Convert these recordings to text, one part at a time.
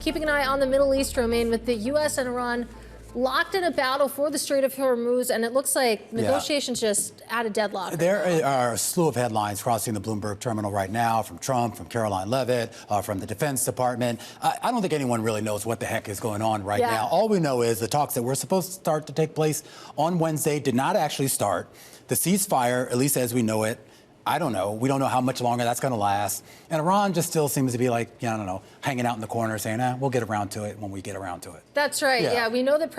keeping an eye on the Middle East, Romain, with the U.S. and Iran locked in a battle for the Strait of Hormuz, and it looks like negotiations just at a deadlock. There are a slew of headlines crossing the Bloomberg terminal right now from Trump, from Caroline Leavitt, from the Defense Department. I don't think anyone really knows what the heck is going on right now. All we know is the talks that were supposed to start to take place on Wednesday did not actually start. The ceasefire, at least as we know it, I don't know. We don't know how much longer that's going to last. And Iran just still seems to be like, I don't know, hanging out in the corner saying, we'll get around to it when we get around to it. That's right. Yeah, we know that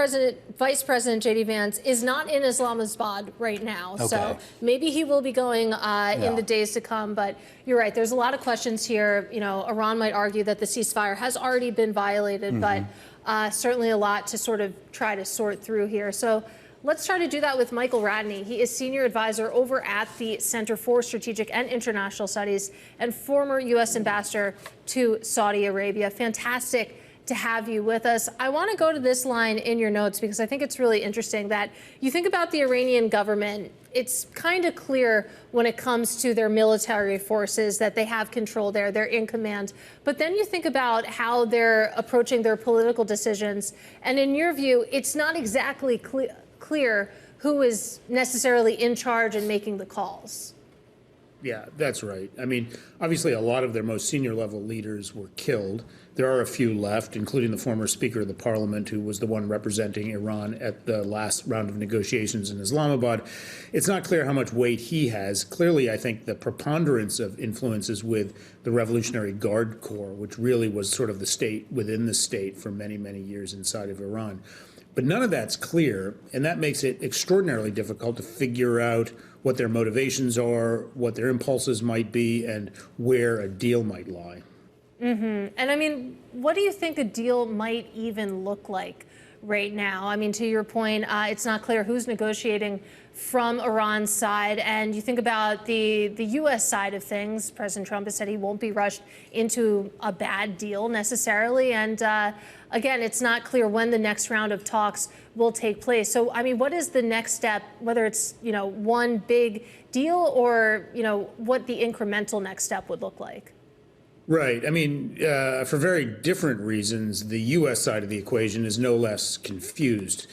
Vice President J.D. Vance is not in Islamabad right now. Okay. So maybe he will be going in the days to come. But you're right. There's a lot of questions here. You know, Iran might argue that the ceasefire has already been violated, but certainly a lot to sort of try to sort through here. So let's try to do that with Michael Ratney. He is senior advisor over at the Center for Strategic and International Studies and former U.S. ambassador to Saudi Arabia. Fantastic to have you with us. I want to go to this line in your notes because I think it's really interesting that you think about the Iranian government. It's kind of clear when it comes to their military forces that they have control there, they're in command. But then you think about how they're approaching their political decisions. And in your view, it's not exactly clear who is necessarily in charge and making the calls. Yeah, that's right. I mean, obviously, a lot of their most senior level leaders were killed. There are a few left, including the former Speaker of the Parliament, who was the one representing Iran at the last round of negotiations in Islamabad. It's not clear how much weight he has. Clearly, I think the preponderance of influence is with the Revolutionary Guard Corps, which really was sort of the state within the state for many, many years inside of Iran. But none of that's clear, and that makes it extraordinarily difficult to figure out what their motivations are, what their impulses might be, and where a deal might lie. And I mean, what do you think a deal might even look like right now? I mean, to your point, it's not clear who's negotiating from Iran's side. And you think about the U.S. side of things. President Trump has said he won't be rushed into a bad deal necessarily. And again, it's not clear when the next round of talks will take place. So, I mean, what is the next step, whether it's, one big deal or, what the incremental next step would look like? Right. I mean, for very different reasons, the U.S. side of the equation is no less confused.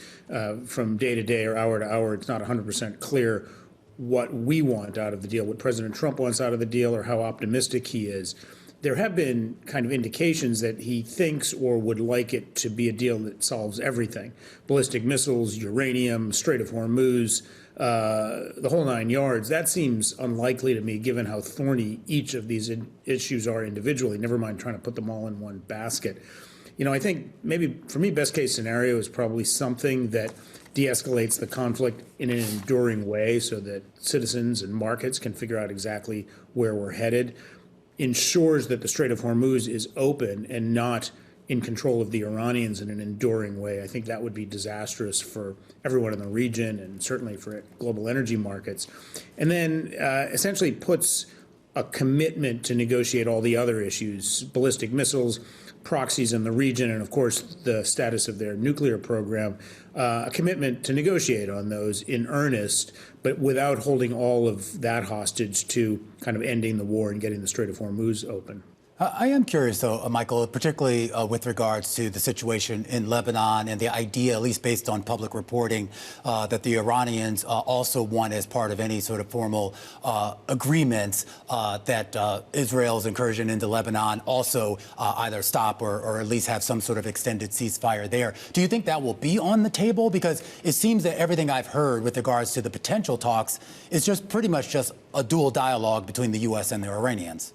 From day to day or hour to hour, it's not 100% clear what we want out of the deal, what President Trump wants out of the deal, or how optimistic he is. There have been kind of indications that he thinks or would like it to be a deal that solves everything. Ballistic missiles, uranium, Strait of Hormuz, the whole nine yards. That seems unlikely to me, given how thorny each of these issues are individually, never mind trying to put them all in one basket. I think maybe for me, best case scenario is probably something that de-escalates the conflict in an enduring way so that citizens and markets can figure out exactly where we're headed, ensures that the Strait of Hormuz is open and not in control of the Iranians in an enduring way. I think that would be disastrous for everyone in the region and certainly for global energy markets. And then essentially puts a commitment to negotiate all the other issues, ballistic missiles, proxies in the region, and of course the status of their nuclear program, a commitment to negotiate on those in earnest, but without holding all of that hostage to kind of ending the war and getting the Strait of Hormuz open. I am curious, though, Michael, particularly with regards to the situation in Lebanon and the idea, at least based on public reporting, that the Iranians also want, as part of any sort of formal agreements, that Israel's incursion into Lebanon also either stop or at least have some sort of extended ceasefire there. Do you think that will be on the table? Because it seems that everything I've heard with regards to the potential talks is just pretty much just a dual dialogue between the U.S. and the Iranians.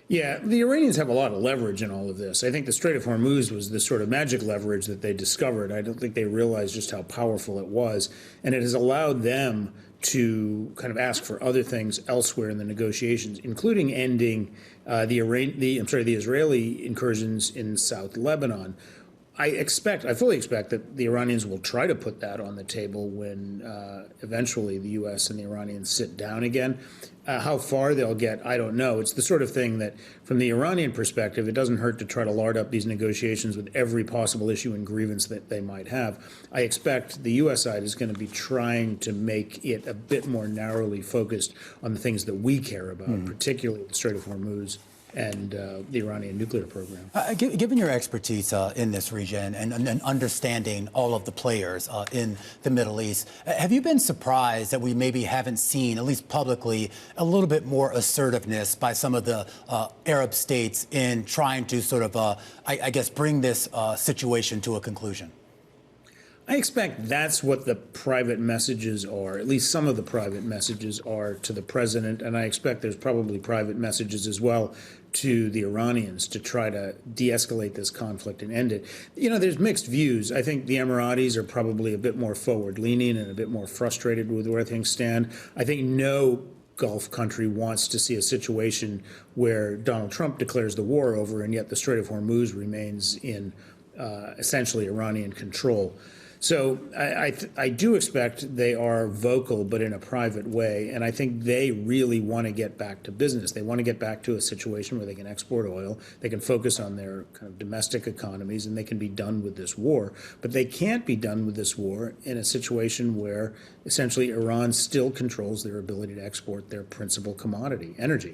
Yeah, the Iranians have a lot of leverage in all of this. I think the Strait of Hormuz was the sort of magic leverage that they discovered. I don't think they realized just how powerful it was. And it has allowed them to kind of ask for other things elsewhere in the negotiations, including ending the Israeli incursions in South Lebanon. I fully expect that the Iranians will try to put that on the table when eventually the U.S. and the Iranians sit down again. How far they'll get, I don't know. It's the sort of thing that, from the Iranian perspective, it doesn't hurt to try to lard up these negotiations with every possible issue and grievance that they might have. I expect the U.S. side is going to be trying to make it a bit more narrowly focused on the things that we care about, particularly the Strait of Hormuz. and the Iranian nuclear program. Given your expertise in this region and understanding all of the players in the Middle East, have you been surprised that we maybe haven't seen, at least publicly, a little bit more assertiveness by some of the Arab states in trying to sort of, I guess, bring this situation to a conclusion? I expect that's what the private messages are, at least some of the private messages are to the president, and I expect there's probably private messages as well to the Iranians to try to de-escalate this conflict and end it. You know, there's mixed views. I think the Emiratis are probably a bit more forward-leaning and a bit more frustrated with where things stand. I think no Gulf country wants to see a situation where Donald Trump declares the war over and yet the Strait of Hormuz remains in essentially Iranian control. So I do expect they are vocal, but in a private way. And I think they really want to get back to business. They want to get back to a situation where they can export oil, they can focus on their kind of domestic economies, and they can be done with this war. But they can't be done with this war in a situation where essentially Iran still controls their ability to export their principal commodity, energy.